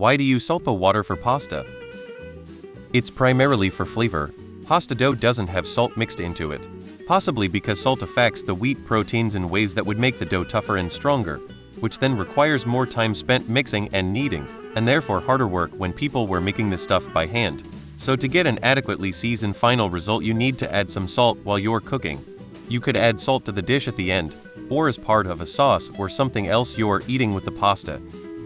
Why do you salt the water for pasta? It's primarily for flavor. Pasta dough doesn't have salt mixed into it. Possibly because salt affects the wheat proteins in ways that would make the dough tougher and stronger, which then requires more time spent mixing and kneading, and therefore harder work when people were making this stuff by hand. So to get an adequately seasoned final result, you need to add some salt while you're cooking. You could add salt to the dish at the end, or as part of a sauce or something else you're eating with the pasta.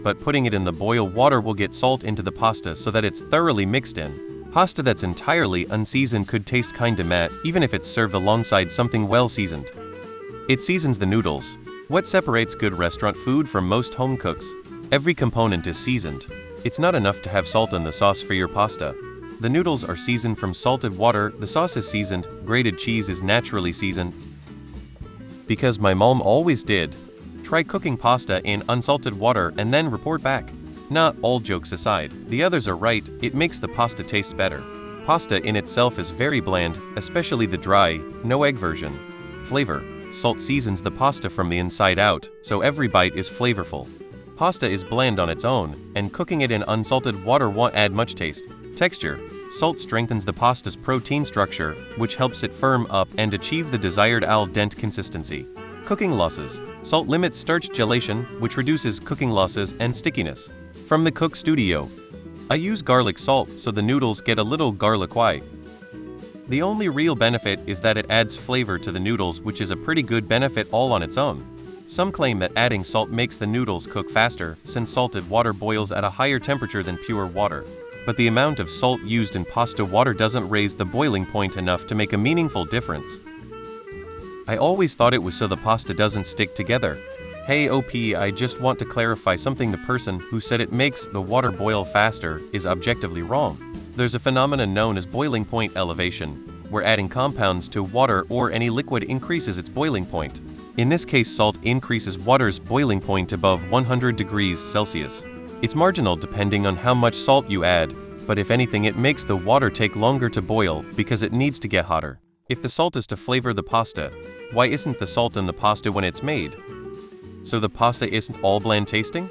But putting it in the boil water will get salt into the pasta so that it's thoroughly mixed in. Pasta that's entirely unseasoned could taste kinda matte, even if it's served alongside something well seasoned. It seasons the noodles. What separates good restaurant food from most home cooks? Every component is seasoned. It's not enough to have salt in the sauce for your pasta. The noodles are seasoned from salted water, the sauce is seasoned, grated cheese is naturally seasoned. Because my mom always did. Try cooking pasta in unsalted water and then report back. Not all jokes aside, the others are right, it makes the pasta taste better. Pasta in itself is very bland, especially the dry, no egg version. Flavor. Salt seasons the pasta from the inside out, so every bite is flavorful. Pasta is bland on its own, and cooking it in unsalted water won't add much taste. Texture. Salt strengthens the pasta's protein structure, which helps it firm up and achieve the desired al dente consistency. Cooking losses. Salt limits starch gelation, which reduces cooking losses and stickiness. From the Cook Studio. I use garlic salt so the noodles get a little garlic-y. The only real benefit is that it adds flavor to the noodles, which is a pretty good benefit all on its own. Some claim that adding salt makes the noodles cook faster, since salted water boils at a higher temperature than pure water. But the amount of salt used in pasta water doesn't raise the boiling point enough to make a meaningful difference. I always thought it was so the pasta doesn't stick together. Hey OP, I just want to clarify something. The person who said it makes the water boil faster is objectively wrong. There's a phenomenon known as boiling point elevation, where adding compounds to water or any liquid increases its boiling point. In this case, salt increases water's boiling point above 100 degrees Celsius. It's marginal depending on how much salt you add, but if anything it makes the water take longer to boil because it needs to get hotter. If the salt is to flavor the pasta, why isn't the salt in the pasta when it's made? So the pasta isn't all bland tasting?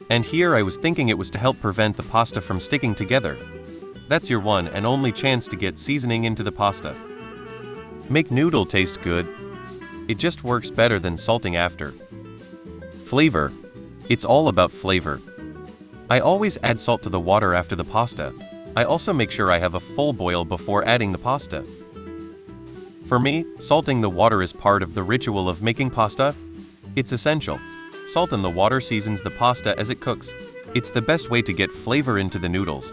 And here I was thinking it was to help prevent the pasta from sticking together. That's your one and only chance to get seasoning into the pasta. Make noodle taste good. It just works better than salting after. Flavor. It's all about flavor. I always add salt to the water after the pasta. I also make sure I have a full boil before adding the pasta. For me, salting the water is part of the ritual of making pasta. It's essential. Salt in the water seasons the pasta as it cooks. It's the best way to get flavor into the noodles.